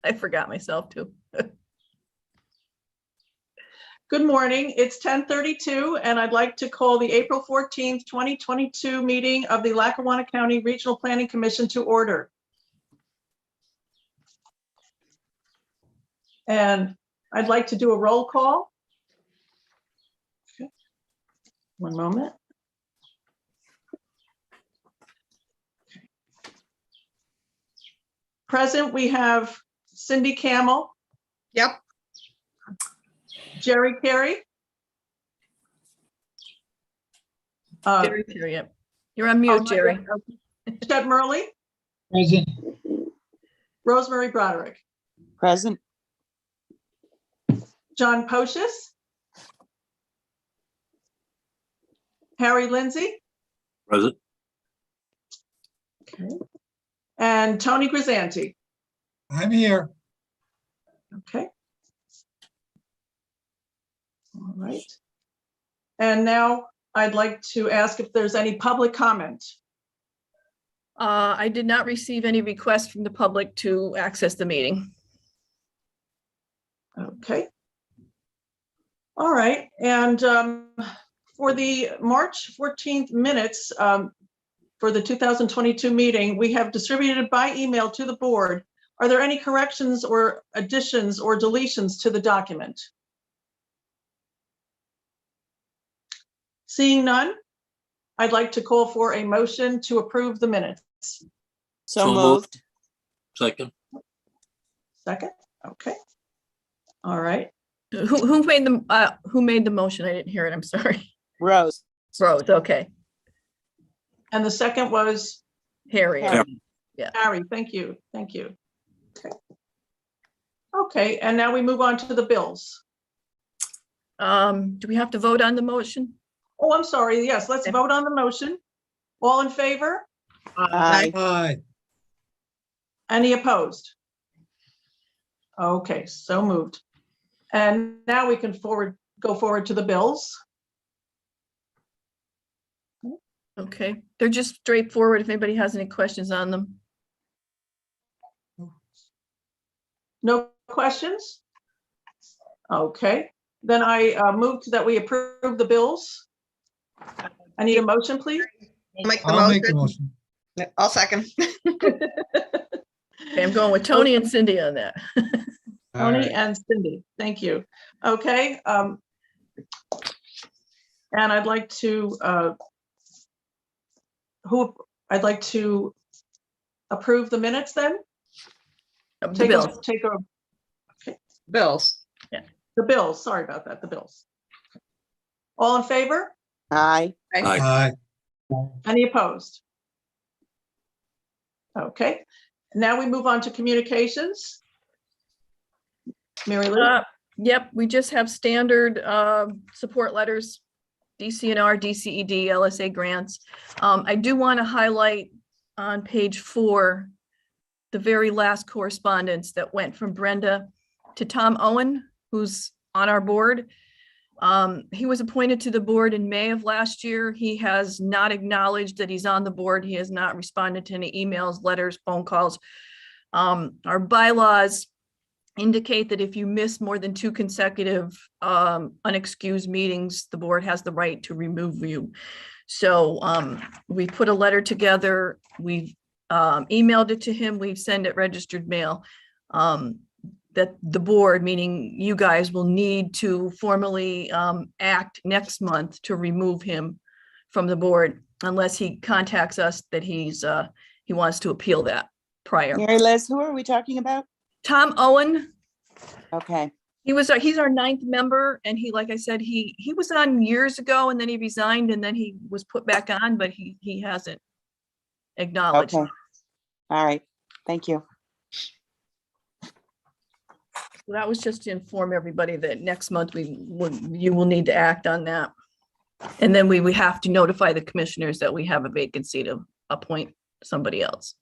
I forgot myself too. Good morning. It's 10:32, and I'd like to call the April 14th, 2022 meeting of the Lackawanna County Regional Planning Commission to order. And I'd like to do a roll call. Okay. One moment. Okay. Present, we have Cindy Camel. Yep. Jerry Carey. Jerry, yep. You're on mute, Jerry. Chet Murley. Present. Rosemary Broderick. Present. John Pocius. Harry Lindsay. Present. Okay. And Tony Grisanti. I'm here. Okay. All right. And now I'd like to ask if there's any public comment. I did not receive any requests from the public to access the meeting. Okay. All right. And for the March 14th minutes for the 2022 meeting, we have distributed by email to the board. Are there any corrections or additions or deletions to the document? Seeing none, I'd like to call for a motion to approve the minutes. So moved. Second. Second, okay. All right, Who made the motion? I didn't hear it. I'm sorry. Rose. Rose, okay. and the second was Harry. Harry. Harry, thank you, thank you. Okay. Okay, and now we move on to the bills. Do we have to vote on the motion? Oh, I'm sorry, yes, let's vote on the motion. All in favor? Aye. Aye. Any opposed? Okay, so moved. And now we can go forward to the bills. Okay, they're just straightforward. If anybody has any questions on them. No questions? Okay, then I moved that we approve the bills. I need a motion, please. I'll make the motion. I'll second. Okay, I'm going with Tony and Cindy on that. Tony All right. and Cindy, thank you. Okay. And I'd like to, I'd like to approve the minutes then? The bills. Take a, Bills. the bills, sorry about that, the bills. All in favor? Aye. Aye. Any opposed? Okay, now we move on to communications. Mary Lou? Yep, we just have standard support letters, DCNR, DCED, LSA grants. I do want to highlight on page 4, the very last correspondence that went from Brenda to Tom Owen, who's on our board. He was appointed to the board in May of last year. He has not acknowledged that he's on the board. He has not responded to any emails, letters, phone calls. Our bylaws indicate that if you miss more than 2 consecutive unexcused meetings, the board has the right to remove you. So we put a letter together. We've emailed it to him. We've sent it registered mail. That the board, meaning you guys, will need to formally act next month to remove him from the board unless he contacts us that he wants to appeal that prior. Mary Liz, who are we talking about? Tom Owen, Okay. he's our 9th member, and he, like I said, he was on years ago, and then he resigned, and then he was put back on, but he hasn't acknowledged. Okay. All right. Thank you. So that was just to inform everybody that next month you will need to act on that. And then we have to notify the commissioners that we have a vacancy to appoint somebody else.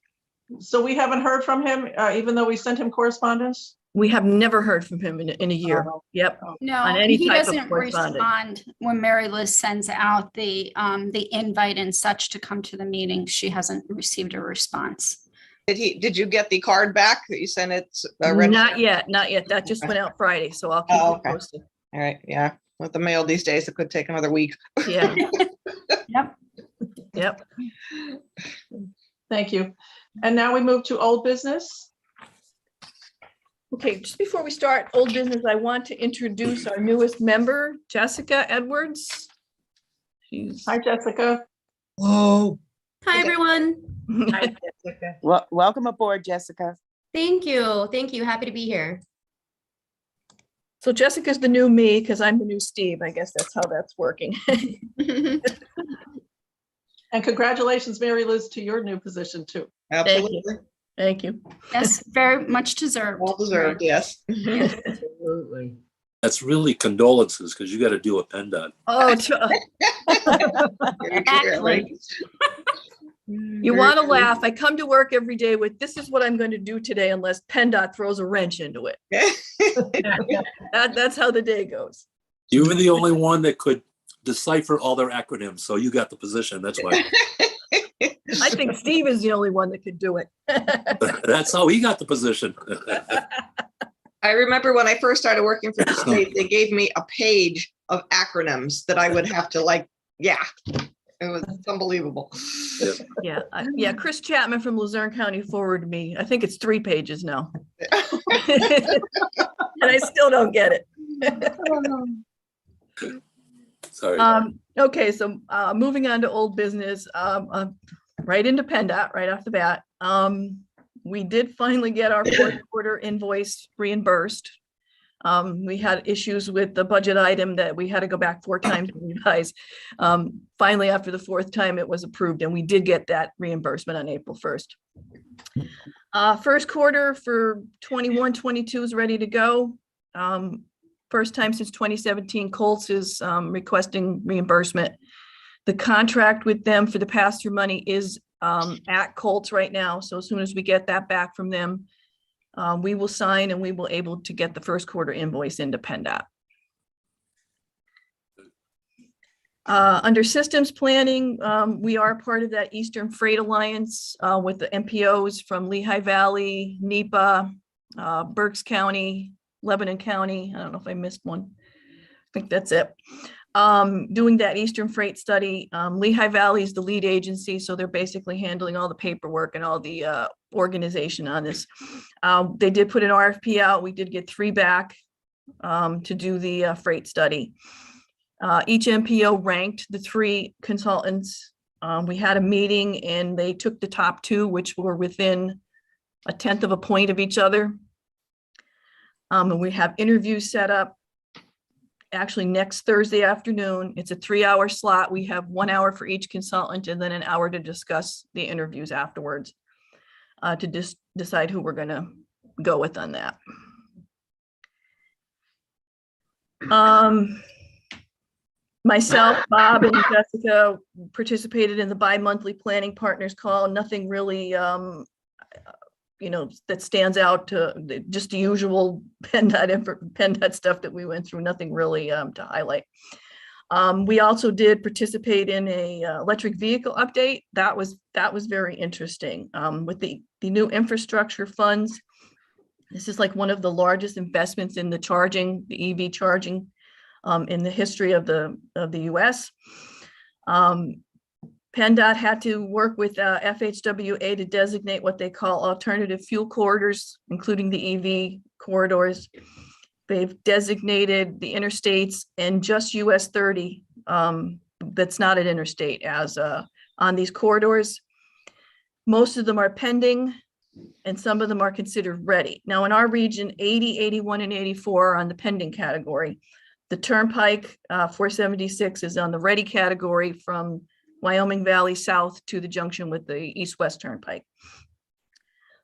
So we haven't heard from him, even though we sent him correspondence? We have never heard from him in a year. Yep. No, On any he type of doesn't correspondence. respond when Mary Liz sends out the invite and such to come to the meeting. She hasn't received a response. Did you get the card back that you sent it? registered? Not yet, not yet. That just went out Friday, so I'll keep Oh, you okay. posted. All right, yeah. With the mail these days, it could take another week. Yeah, Yep. yep. Thank you. And now we move to old business. Okay, just before we start old business, I want to introduce our newest member, Jessica Edwards. She's Hi, Jessica. Hello. Hi, Okay. everyone. Well, welcome aboard, Jessica. Thank you. Thank you. Happy to be here. So Jessica's the new me because I'm the new Steve. I guess that's how that's working. And congratulations, Mary Liz, to your new position too. Absolutely. Thank you. Yes, very much deserved. Well deserved, yes. Absolutely. That's really condolences because you got to do a PennDOT. Oh, Very true, right? you want to laugh. I come to work every day with, this is what I'm going to do today unless PennDOT throws a wrench into it. That's how the day goes. You were the only one that could decipher all their acronyms, so you got the position. That's why. I think Steve is the only one that could do it. That's how he got the position. I remember when I first started working for the state, they gave me a page of acronyms that I would have to it was unbelievable. Yeah, yeah. Chris Chapman from Luzerne County forwarded me. I think it's 3 pages now. And I still don't get it. Sorry. Okay, so moving on to old business, right into PennDOT right off the bat. We did finally get our fourth quarter invoice reimbursed. We had issues with the budget item that we had to go back 4 times to revise. Finally, after the 4th time, it was approved and we did get that reimbursement on April 1st. First quarter for 21-22 is ready to go. First time since 2017, Colts is requesting reimbursement. The contract with them for the pass-through money is at Colts right now. So as soon as we get that back from them, we will sign and we will able to get the first quarter invoice into PennDOT. Under systems planning, we are part of that Eastern Freight Alliance with the MPOs from Lehigh Valley, NEPA, Berks County, Lebanon County. I don't know if I missed one. I think that's it. Doing that Eastern Freight study. Lehigh Valley is the lead agency, so they're basically handling all the paperwork and all the organization on this. They did put an RFP out. We did get 3 back to do the freight study. Each MPO ranked the 3 consultants. We had a meeting and they took the top 2, which were within 1/10 of a point of each other. And we have interviews set up actually next Thursday afternoon. It's a 3-hour slot. We have 1 hour for each consultant and then an hour to discuss the interviews afterwards to decide who we're going to go with on that. Myself, Bob, and Jessica participated in the bi-monthly planning partners call. Nothing really that stands out to just the usual PennDOT stuff that we went through, nothing really to highlight. We also did participate in a electric vehicle update. That was very interesting. With the new infrastructure funds, this is like one of the largest investments in the EV charging in the history of the US. PennDOT had to work with FHWA to designate what they call alternative fuel corridors, including the EV corridors. They've designated the interstates and just US 30 that's not an interstate as on these corridors. Most of them are pending and some of them are considered ready. Now in our region, 80, 81, and 84 are on the pending category. The Turnpike 476 is on the ready category from Wyoming Valley south to the junction with the east-west Turnpike.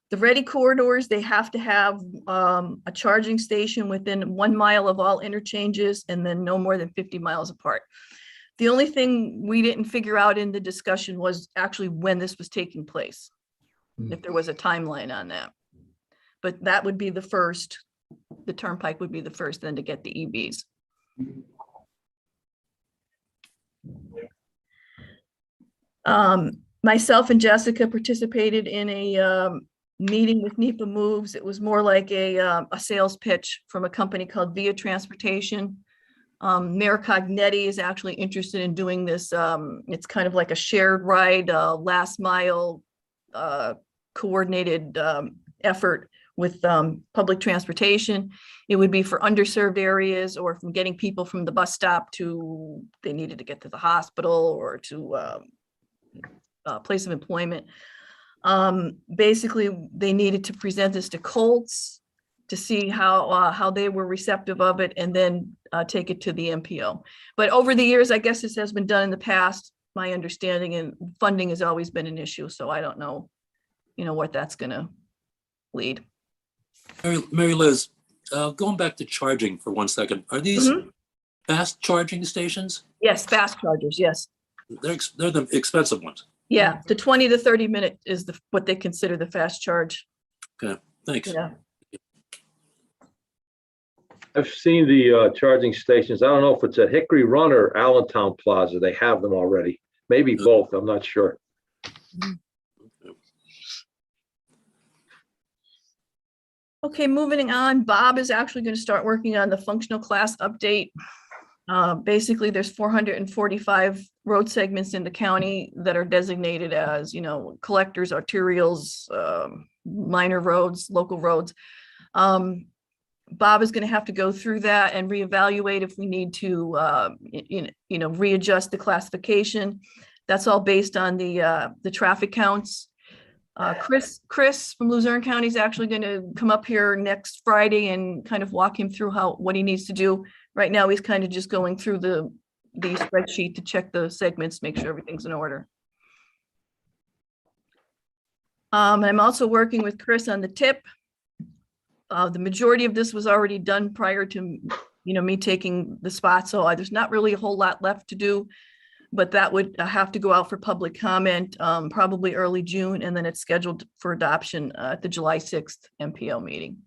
The ready corridors, they have to have a charging station within 1 mile of all interchanges and then no more than 50 miles apart. The only thing we didn't figure out in the discussion was actually when this was taking place, if there was a timeline on that. But that would be the first, the Turnpike would be the first then to get the EVs. Myself and Jessica participated in a meeting with NEPA Moves. It was more like a sales pitch from a company called Via Transportation. Mayor Cognetti is actually interested in doing this. It's kind of like a shared ride, last mile coordinated effort with public transportation. It would be for underserved areas or from getting people from the bus stop to, they needed to get to the hospital or to a place of employment. Basically, they needed to present this to Colts to see how they were receptive of it and then take it to the MPO. But over the years, I guess this has been done in the past, my understanding, and funding has always been an issue. So I don't know, what that's gonna lead. Mary Liz, going back to charging for 1 second, are these Mhm. fast charging stations? Yes, fast chargers, yes. They're the expensive ones. Yeah, the 20 to 30 minute is what they consider the fast charge. Okay, thanks. Yeah. I've seen the charging stations. I don't know if it's at Hickory Run or Allentown Plaza. They have them already. Maybe both. I'm not sure. Okay, moving on. Bob is actually going to start working on the functional class update. Basically, there's 445 road segments in the county that are designated as, collectors, arterials, minor roads, local roads. Bob is going to have to go through that and reevaluate if we need to, readjust the classification. That's all based on the traffic counts. Chris from Luzerne County is actually going to come up here next Friday and kind of walk him through what he needs to do. Right now, he's kind of just going through the spreadsheet to check the segments, make sure everything's in order. I'm also working with Chris on the tip. The majority of this was already done prior to, me taking the spot. So there's not really a whole lot left to do, but that would have to go out for public comment, probably early June, and then it's scheduled for adoption at the July 6th MPO meeting.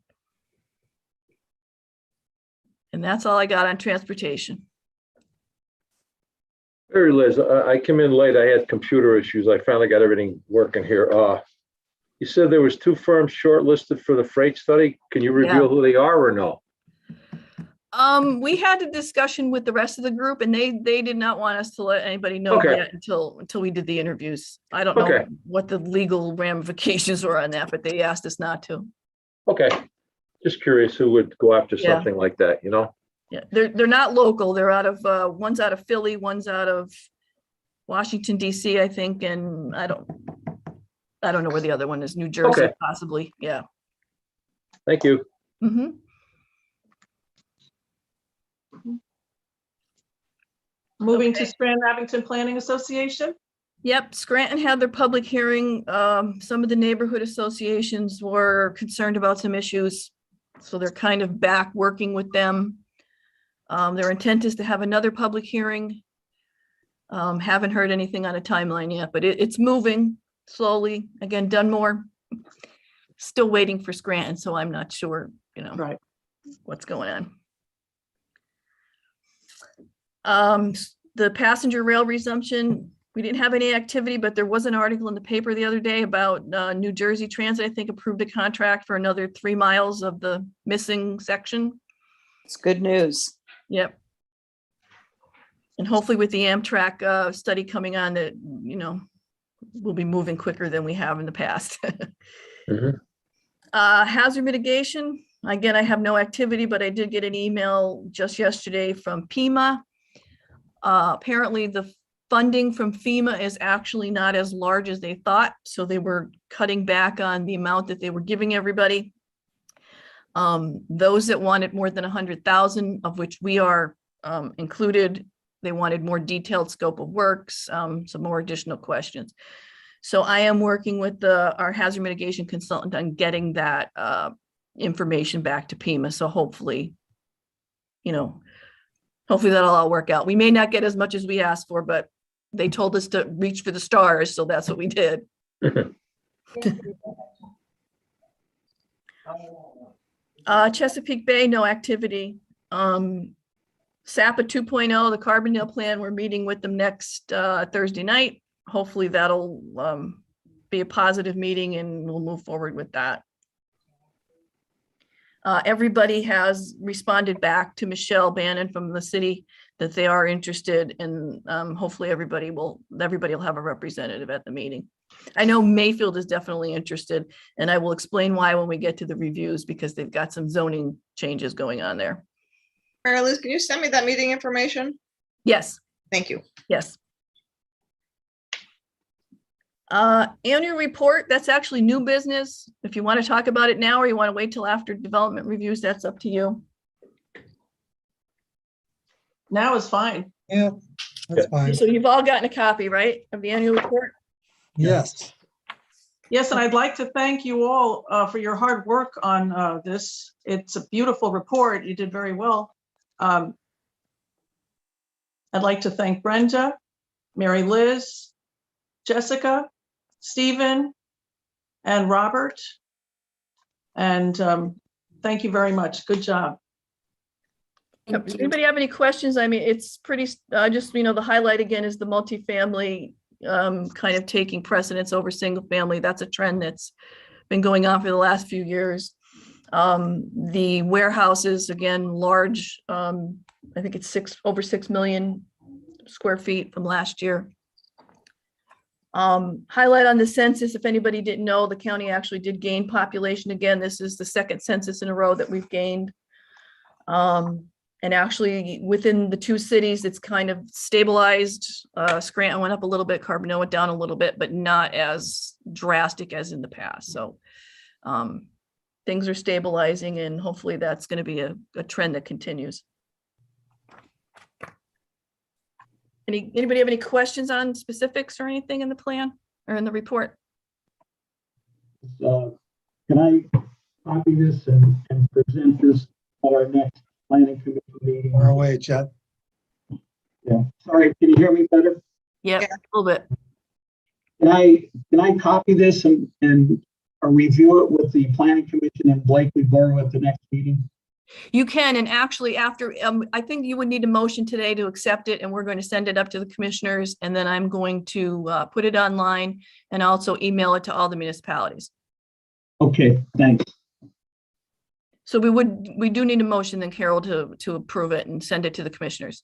And that's all I got on transportation. Mary Liz, I came in late. I had computer issues. I finally got everything working here. You said there was 2 firms shortlisted for the freight study. Can you reveal who they are or no? We had a discussion with the rest of the group and they did not want us to let anybody know yet until we did the interviews. I don't know what the legal ramifications were on that, but they asked us not to. Okay. Just curious who would go after something like that, Yeah, they're not local. They're out of, one's out of Philly, one's out of Washington, DC, I think, and I don't know where the other one is, New Jersey, possibly. Yeah. Thank you. Mm-hmm. Moving to Scranton Abington Planning Association. Yep, Scranton had their public hearing. Some of the neighborhood associations were concerned about some issues, so they're kind of back working with them. Their intent is to have another public hearing. Haven't heard anything on a timeline yet, but it's moving slowly. Again, Dunmore, still waiting for Scranton, so I'm not sure, what's going on. The passenger rail resumption, we didn't have any activity, but there was an article in the paper the other day about New Jersey Transit, I think, approved a contract for another 3 miles of the missing section. It's good news. Yep. And hopefully with the Amtrak study coming on that, we'll be moving quicker than we have in the past. Hazard mitigation. Again, I have no activity, but I did get an email just yesterday from FEMA. Apparently the funding from FEMA is actually not as large as they thought. So they were cutting back on the amount that they were giving everybody. Those that wanted more than 100,000, of which we are included, they wanted more detailed scope of works, some more additional questions. So I am working with our hazard mitigation consultant on getting that information back to FEMA. So hopefully, hopefully that'll all work out. We may not get as much as we asked for, but they told us to reach for the stars. So that's what we did. Chesapeake Bay, no activity. SAPA 2.0, the Carbondale plan, we're meeting with them next Thursday night. Hopefully that'll be a positive meeting and we'll move forward with that. Everybody has responded back to Michelle Bannon from the city that they are interested, and hopefully everybody will have a representative at the meeting. I know Mayfield is definitely interested, and I will explain why when we get to the reviews, because they've got some zoning changes going on there. Mary Liz, can you send me that meeting information? Yes, Thank you. yes. Annual report, that's actually new business. If you want to talk about it now or you want to wait till after development reviews, that's up to you. Now is fine. Yeah, that's fine. So you've all gotten a copy, right, of the annual report? Yes. Yes, and I'd like to thank you all for your hard work on this. It's a beautiful report. You did very well. I'd like to thank Brenda, Mary Liz, Jessica, Stephen, and Robert. And thank you very much. Good job. Yep. Does anybody have any questions? I mean, it's pretty, just, the highlight again is the multifamily kind of taking precedence over single family. That's a trend that's been going on for the last few years. The warehouses, again, large, I think it's over 6 million square feet from last year. Highlight on the census, if anybody didn't know, the county actually did gain population again. This is the second census in a row that we've gained. And actually within the two cities, it's kind of stabilized. Scranton went up a little bit, Carbondale went down a little bit, but not as drastic as in the past. So things are stabilizing, and hopefully that's going to be a trend that continues. Anybody have any questions on specifics or anything in the plan or in the report? Can I copy this and present this at our next planning committee meeting? Far away, Chet. Yeah, sorry, can you hear me better? Yeah, a little bit. Can I copy this and review it with the planning commission and Blakely Borough at the next meeting? You can, and actually after, I think you would need a motion today to accept it, and we're going to send it up to the commissioners, and then I'm going to put it online and also email it to all the municipalities. Okay, thanks. So we do need a motion then, Carol, to approve it and send it to the commissioners.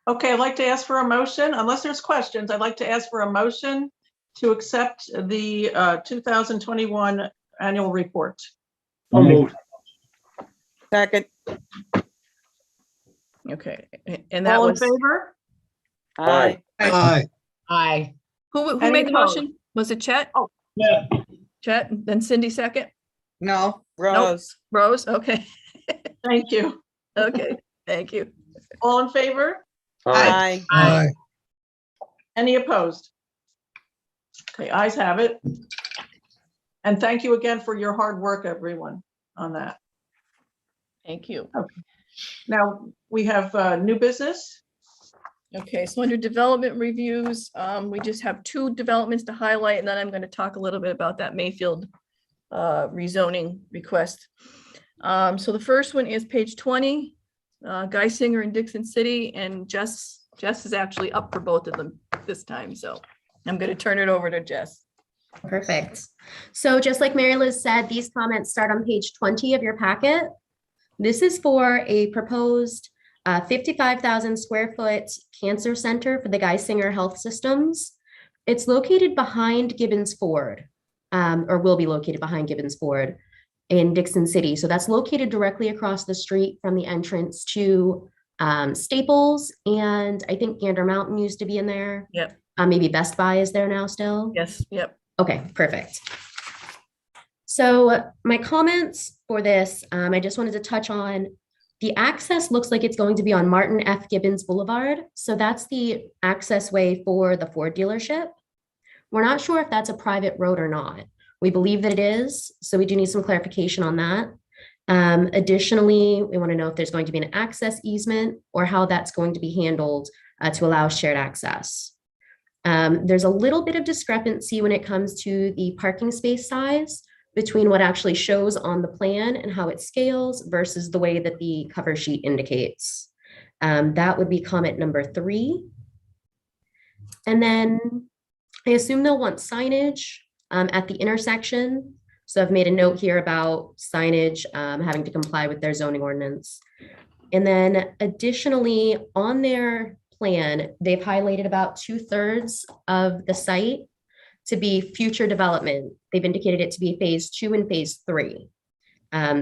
Okay, I'd like to ask for a motion. Unless there's questions, I'd like to ask for a motion to accept the 2021 annual report. So moved. Second. Okay, and that All in was, favor? Aye. Aye. Aye. who Any made the opposed? motion? Was it Chet? Oh. Yeah. Chet, then Cindy second? No, Rose. Rose, okay, Thank you. okay, thank you. All in favor? Aye. Aye. Aye. Any opposed? Okay, ayes have it. And thank you again for your hard work, everyone, on that. Thank you. Now, we have new business. Okay, so under development reviews, we just have two developments to highlight, and then I'm going to talk a little bit about that Mayfield rezoning request. So the first one is page 20, Geisinger in Dixon City, and Jess is actually up for both of them this time, so I'm going to turn it over to Jess. Perfect. So just like Mary Liz said, these comments start on page 20 of your packet. This is for a proposed 55,000 square foot cancer center for the Geisinger Health Systems. It's located behind Gibbons Ford, or will be located behind Gibbons Ford in Dixon City. So that's located directly across the street from the entrance to Staples, and I think Gander Mountain used to be in there. Yep. Maybe Best Buy is there now still. Yes, yep. Okay, perfect. So my comments for this, I just wanted to touch on the access looks like it's going to be on Martin F. Gibbons Boulevard. So that's the access way for the Ford dealership. We're not sure if that's a private road or not. We believe that it is, so we do need some clarification on that. Additionally, we want to know if there's going to be an access easement or how that's going to be handled to allow shared access. There's a little bit of discrepancy when it comes to the parking space size between what actually shows on the plan and how it scales versus the way that the cover sheet indicates. That would be comment number 3. And then I assume they'll want signage at the intersection. So I've made a note here about signage having to comply with their zoning ordinance. And then additionally, on their plan, they've highlighted about 2/3 of the site to be future development. They've indicated it to be phase 2 and phase 3.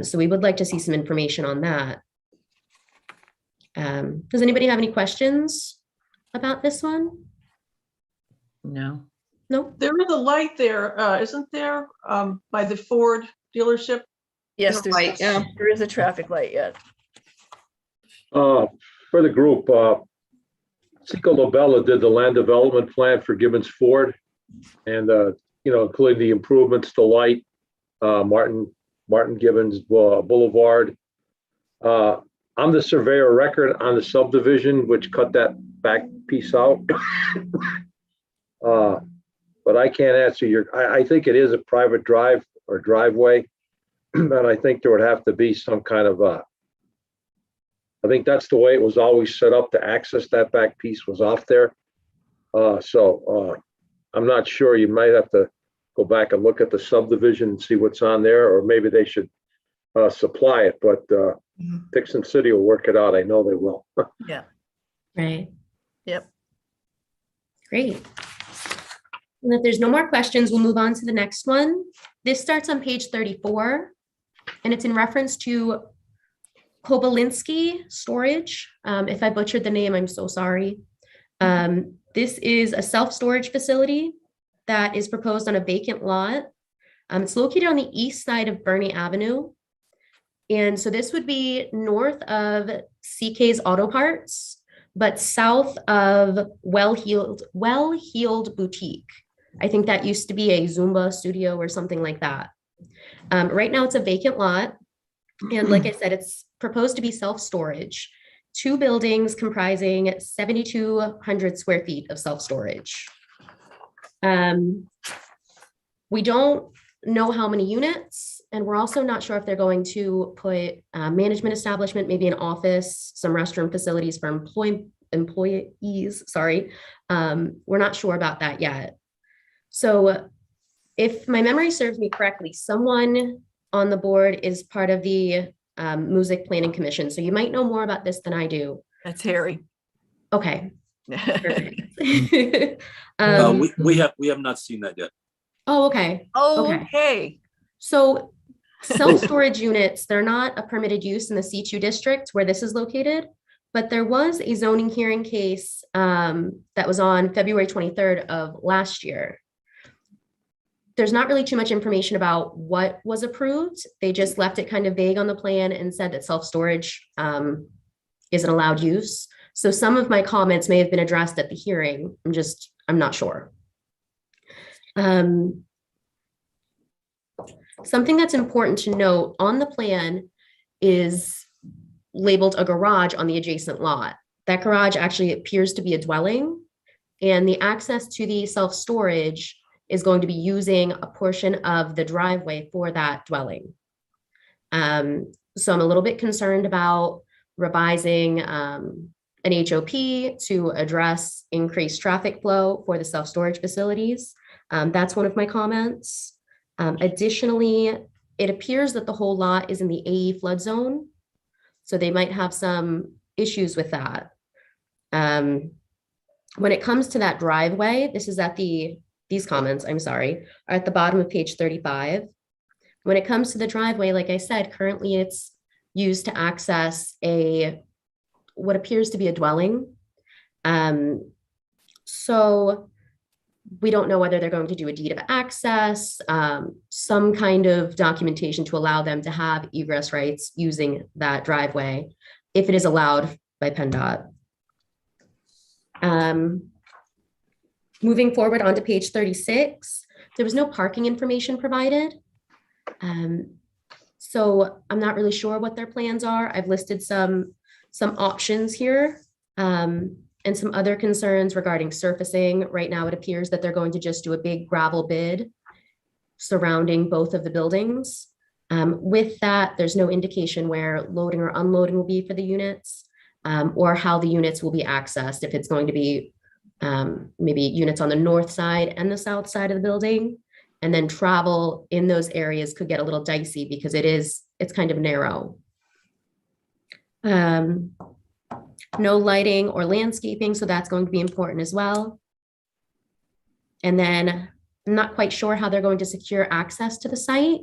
So we would like to see some information on that. Does anybody have any questions about this one? No. No? There is a light there, isn't there, by the Ford dealership? Yes, There's a light, yeah. there is a traffic light yet. For the group, Cico Lobella did the land development plan for Gibbons Ford. And, including the improvements to light, Martin Gibbons Boulevard. I'm the surveyor record on the subdivision, which cut that back piece out. But I can't answer I think it is a private drive or driveway. And I think there would have to be some kind of I think that's the way it was always set up to access that back piece was off there. So I'm not sure. You might have to go back and look at the subdivision and see what's on there, or maybe they should supply it, but Dixon City will work it out. I know they will. Yeah. Right. Yep. Great. And if there's no more questions, we'll move on to the next one. This starts on page 34, and it's in reference to Kobalinski Storage. If I butchered the name, I'm so sorry. This is a self-storage facility that is proposed on a vacant lot. It's located on the east side of Burney Avenue. And so this would be north of CK's Auto Parts, but south of Well-Heeled Boutique. I think that used to be a Zumba studio or something like that. Right now it's a vacant lot. And like I said, it's proposed to be self-storage. 2 buildings comprising 7,200 square feet of self-storage. We don't know how many units, and we're also not sure if they're going to put management establishment, maybe an office, some restroom facilities for employees, sorry. We're not sure about that yet. So if my memory serves me correctly, someone on the board is part of the Music Planning Commission. So you might know more about this than I do. That's Harry. Okay. Perfect. We have not seen that yet. Oh, okay. Okay. So self-storage units, they're not a permitted use in the C2 district where this is located, but there was a zoning hearing case that was on February 23rd of last year. There's not really too much information about what was approved. They just left it kind of vague on the plan and said that self-storage is an allowed use. So some of my comments may have been addressed at the hearing. I'm not sure. Something that's important to note on the plan is labeled a garage on the adjacent lot. That garage actually appears to be a dwelling, and the access to the self-storage is going to be using a portion of the driveway for that dwelling. So I'm a little bit concerned about revising an HOP to address increased traffic flow for the self-storage facilities. That's one of my comments. Additionally, it appears that the whole lot is in the AE flood zone, so they might have some issues with that. When it comes to that driveway, this is at these comments, I'm sorry, are at the bottom of page 35. When it comes to the driveway, like I said, currently it's used to access what appears to be a dwelling. So we don't know whether they're going to do a deed of access, some kind of documentation to allow them to have egress rights using that driveway, if it is allowed by PennDOT. Moving forward onto page 36, there was no parking information provided. So I'm not really sure what their plans are. I've listed some options here. And some other concerns regarding surfacing. Right now, it appears that they're going to just do a big gravel bid surrounding both of the buildings. With that, there's no indication where loading or unloading will be for the units, or how the units will be accessed, if it's going to be maybe units on the north side and the south side of the building. And then travel in those areas could get a little dicey because it's kind of narrow. No lighting or landscaping, so that's going to be important as well. And then I'm not quite sure how they're going to secure access to the site.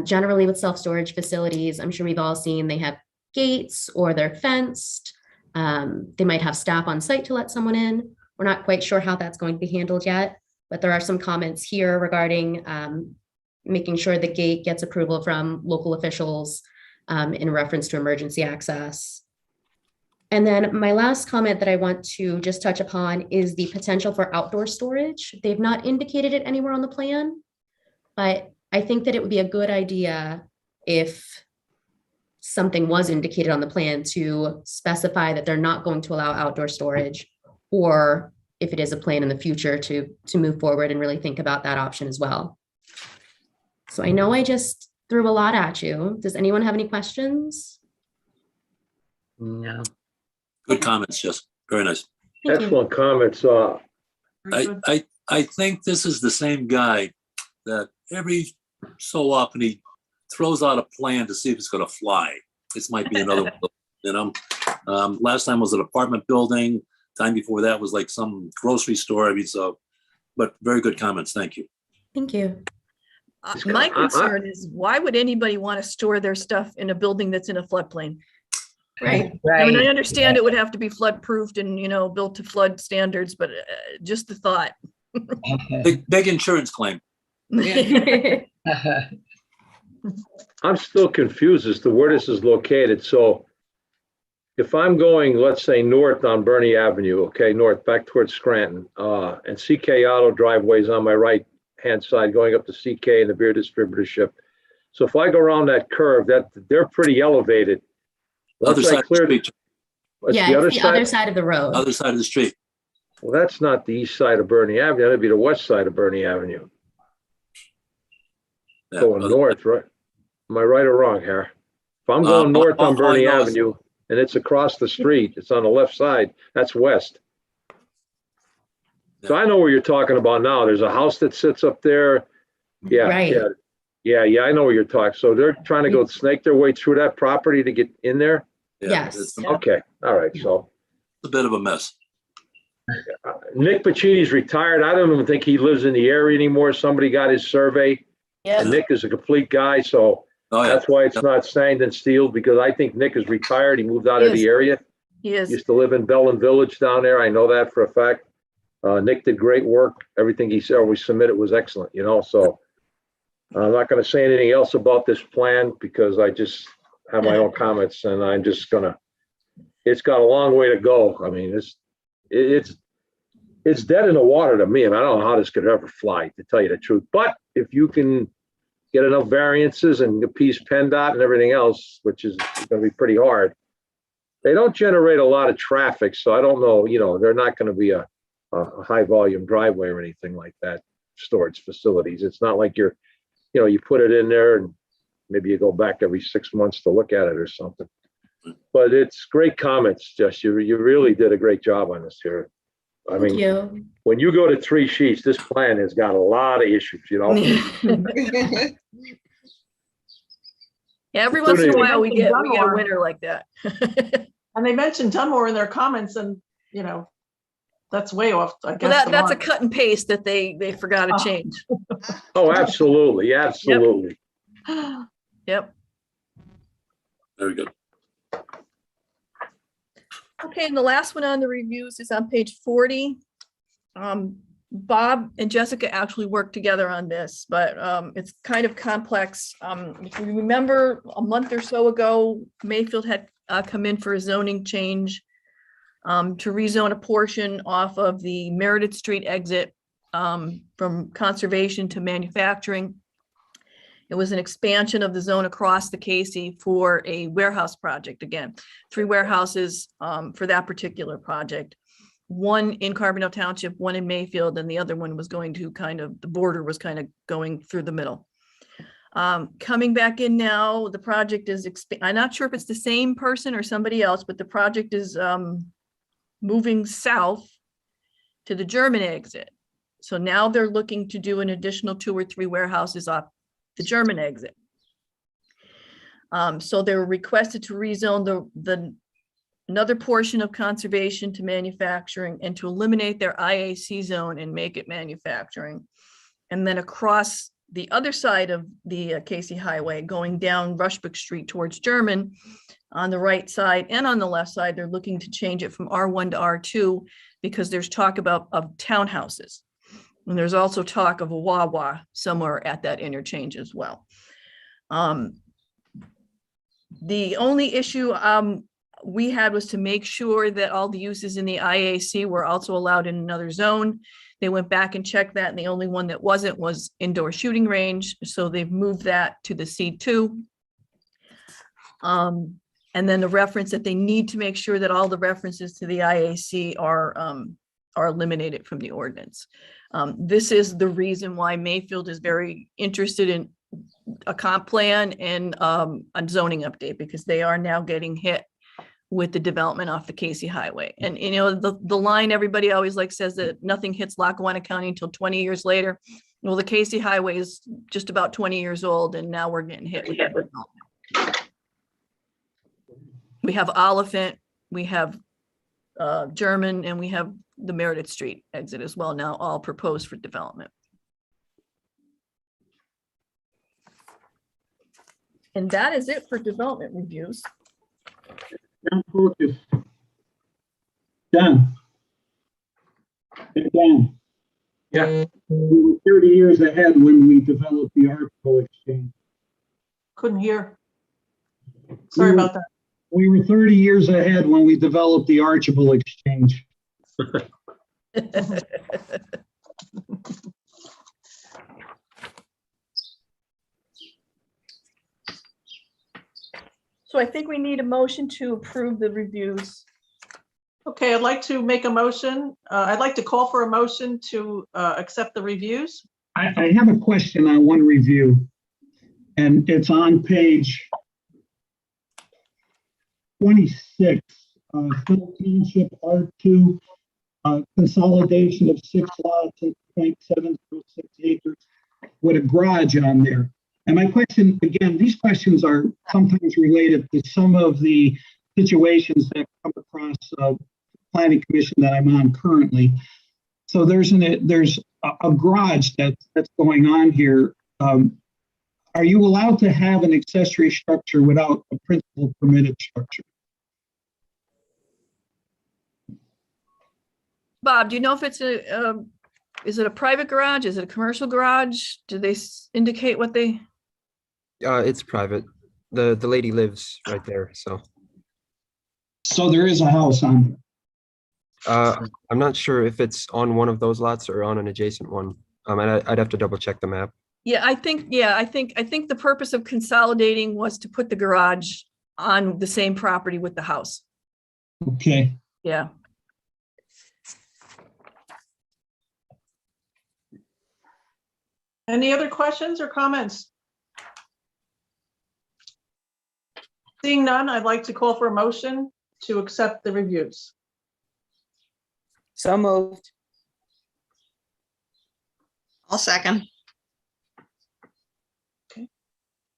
Generally with self-storage facilities, I'm sure we've all seen they have gates or they're fenced. They might have staff on site to let someone in. We're not quite sure how that's going to be handled yet, but there are some comments here regarding making sure the gate gets approval from local officials in reference to emergency access. And then my last comment that I want to just touch upon is the potential for outdoor storage. They've not indicated it anywhere on the plan, but I think that it would be a good idea if something was indicated on the plan to specify that they're not going to allow outdoor storage, or if it is a plan in the future to move forward and really think about that option as well. So I know I just threw a lot at you. Does anyone have any questions? No. Good comments, Jess. Very nice. Thank you. Excellent comments. Very good. I think this is the same guy that every so often he throws out a plan to see if it's going to fly. This might be another one, you know. Last time was an apartment building. Time before that was like some grocery store. I mean, so, but very good comments. Thank you. Thank you. My concern is, why would anybody want to store their stuff in a building that's in a floodplain? Right. I mean, I Right. understand it would have to be flood proofed and, you know, built to flood standards, but just the thought. Big insurance claim. I'm still confused as to where this is located. So if I'm going, let's say, north on Bernie Avenue, okay, north back towards Scranton, and CK Auto driveway's on my right-hand side going up to CK and the beer distributorship. So if I go around that curve, they're pretty elevated. Other Once I side of the clear- street. What's Yeah, it's the other side of the road. Other side of the street. Well, that's not the east side of Bernie Avenue. That'd be the west side of Bernie Avenue. Yeah, Going other- north, right? Am I right or wrong, Harry? If I'm going north on all I Bernie know is- Avenue and it's across the street, it's on the left side, that's west. So I know where you're talking about now. There's a house that sits up there. Yeah, Right. yeah, I know where you're talking. So they're trying to go snake their way through that property to get in there? yeah, Yes. It's Okay, all right, so. a bit of a mess. Nick Pacini's retired. I don't even think he lives in the area anymore. Somebody got his survey. And Nick is a complete guy, so Oh, yeah. that's why it's not sand and steel, because I think Nick is retired. He moved out of He the area. He is. Used to live in Bellin Village down there. I know that for a fact. Nick did great work. Everything he said, we submitted was excellent, you know, so I'm not gonna say anything else about this plan because I just have my own comments and I'm just gonna, it's got a long way to go. I mean, it's dead in the water to me, and I don't know how this could ever fly, to tell you the truth. But if you can get enough variances and appease PennDOT and everything else, which is gonna be pretty hard, they don't generate a lot of traffic, so I don't know, you know, they're not gonna be a high volume driveway or anything like that, storage facilities. It's not like you're, you know, you put it in there and maybe you go back every 6 months to look at it or something. But it's great comments, Jess. You really did a great job on this here. I Thank mean, you. when you go to 3 sheets, this plan has got a lot of issues, you know? Yeah, every once in a while we Mentioned get a Dunmore. winner like that. And they mentioned Dunmore in their comments and, you know, that's way off, I Well, guess. the that's a mark. cut and paste that they forgot to Oh. change. Oh, absolutely, absolutely. Yep. Very good. Okay, and the last one on the reviews is on page 40. Bob and Jessica actually worked together on this, but it's kind of complex. If you remember, a month or so ago, Mayfield had come in for a zoning change to rezone a portion off of the Meredith Street exit from conservation to manufacturing. It was an expansion of the zone across the Casey for a warehouse project. Again, 3 warehouses for that particular project. One in Carbondale Township, one in Mayfield, and the other one was going to the border was kind of going through the middle. Coming back in now, the project is, I'm not sure if it's the same person or somebody else, but the project is moving south to the German exit. So now they're looking to do an additional 2 or 3 warehouses off the German exit. So they were requested to rezone another portion of conservation to manufacturing and to eliminate their IAC zone and make it manufacturing. And then across the other side of the Casey Highway, going down Rushbrook Street towards German, on the right side and on the left side, they're looking to change it from R1 to R2 because there's talk of townhouses. And there's also talk of a Wawa somewhere at that interchange as well. The only issue we had was to make sure that all the uses in the IAC were also allowed in another zone. They went back and checked that, and the only one that wasn't was indoor shooting range. So they've moved that to the C2. And then the reference that they need to make sure that all the references to the IAC are eliminated from the ordinance. This is the reason why Mayfield is very interested in a comp plan and a zoning update, because they are now getting hit with the development off the Casey Highway. And you know, the line everybody always says that nothing hits Lackawanna County until 20 years later. Well, the Casey Highway is just about 20 years old, and now we're getting hit with that development. We have Oliphant, we have German, and we have the Meredith Street exit as well, now all proposed for development. And that is it for development reviews. John Focus. John. Hey, Dan. Yeah. We were 30 years ahead when we developed the article exchange. Couldn't hear. Sorry about that. We were 30 years ahead when we developed the Archibald exchange. So I think we need a motion to approve the reviews. Okay, I'd like to make a motion. I'd like to call for a motion to accept the reviews. I have a question on one review, and it's on page 26, Phil Township R2, consolidation of 6 lots at 0.706 acres with a garage on there. And my question, again, these questions are sometimes related to some of the situations that come across planning commission that I'm on currently. So there's a garage that's going on here. Are you allowed to have an accessory structure without a principal permitted structure? Bob, do you know if it's is it a private garage? Is it a commercial garage? Do they indicate what they? It's private. The lady lives right there, so. So there is a house on I'm not sure if it's on one of those lots or on an adjacent one. I'd have to double check the map. Yeah, I think the purpose of consolidating was to put the garage on the same property with the house. Okay. Yeah. Any other questions or comments? Seeing none, I'd like to call for a motion to accept the reviews. So moved. I'll second.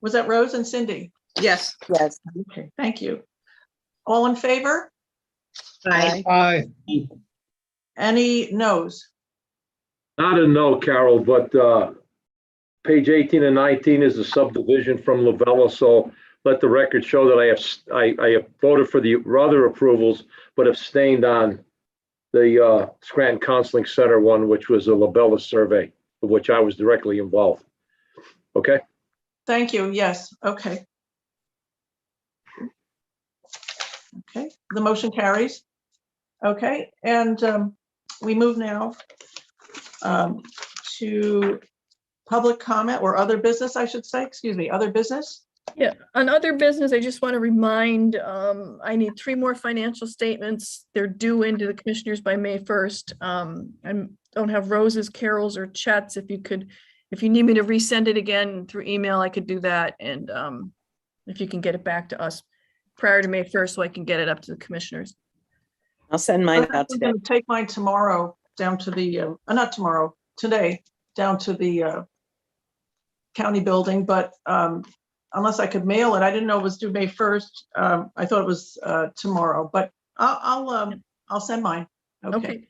Was that Rose and Cindy? Yes. Yes. Okay, thank you. All in favor? Aye. Aye. Any noes? Not a no, Carol, but page 18 and 19 is a subdivision from Lavella, so let the record show that I have voted for the other approvals, but abstained on the Scranton Counseling Center one, which was a Labella survey, of which I was directly involved. Okay? Thank you, yes, okay. Okay, the motion carries. Okay, and we move now to public comment or other business, I should say, excuse me, other business. Yeah, on other business, I just want to remind, I need 3 more financial statements. They're due into the commissioners by May 1st. I don't have Rose's, Carol's, or Chet's. If you need me to resend it again through email, I could do that. And if you can get it back to us prior to May 1st, so I can get it up to the commissioners. I'll send mine out I'm today. going to take mine tomorrow down to the, not tomorrow, today down to the county building, but unless I could mail it, I didn't know it was due May 1st. I thought it was tomorrow, but I'll send mine. Okay.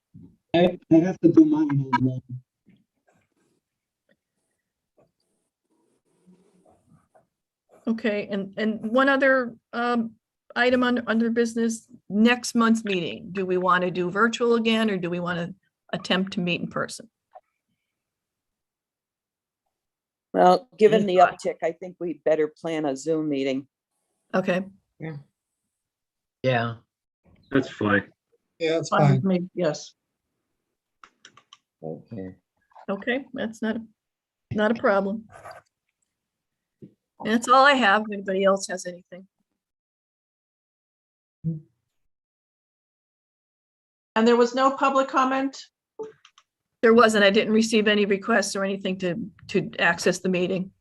Okay, I have to do mine online. okay, and one other item under business, next month's meeting. Do we want to do virtual again, or do we want to attempt to meet in person? Well, given the uptick, I think we better plan a Zoom meeting. Okay, Yeah. That's fine. Yeah, that's Fine fine. with me, yes. Okay. okay, that's not a problem. And that's all I have. If anybody else has anything. And there was no public comment? There wasn't, I didn't receive any requests or anything to access the meeting.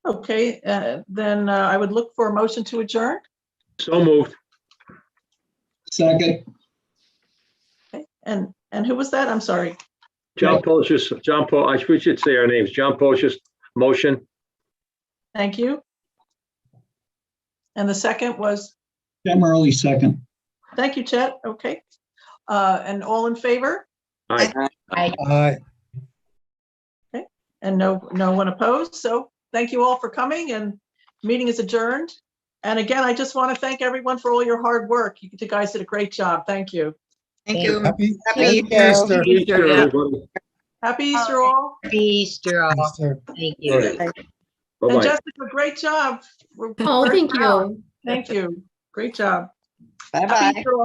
Okay, then I would look for a motion to adjourn. So moved. Second, Okay, and who was that? I'm sorry. John Paul, we should say our names. John Pocius, motion. Thank you. And the second was, Tim Early, second. thank you, Chet. Okay. And all in favor? Aye. Aye. And no one opposed. So thank you all for coming, and meeting is adjourned. And again, I just want to thank everyone for all your hard work. You guys did a great job. Thank you. Thank you. Happy Happy Easter. Easter, yeah. everybody. Happy Easter all. Happy Easter all. Easter. Thank you. And Bye-bye. Jessica, great job. We're Oh, very thank proud. you. Thank you. Great job. Bye-bye. Happy Easter all.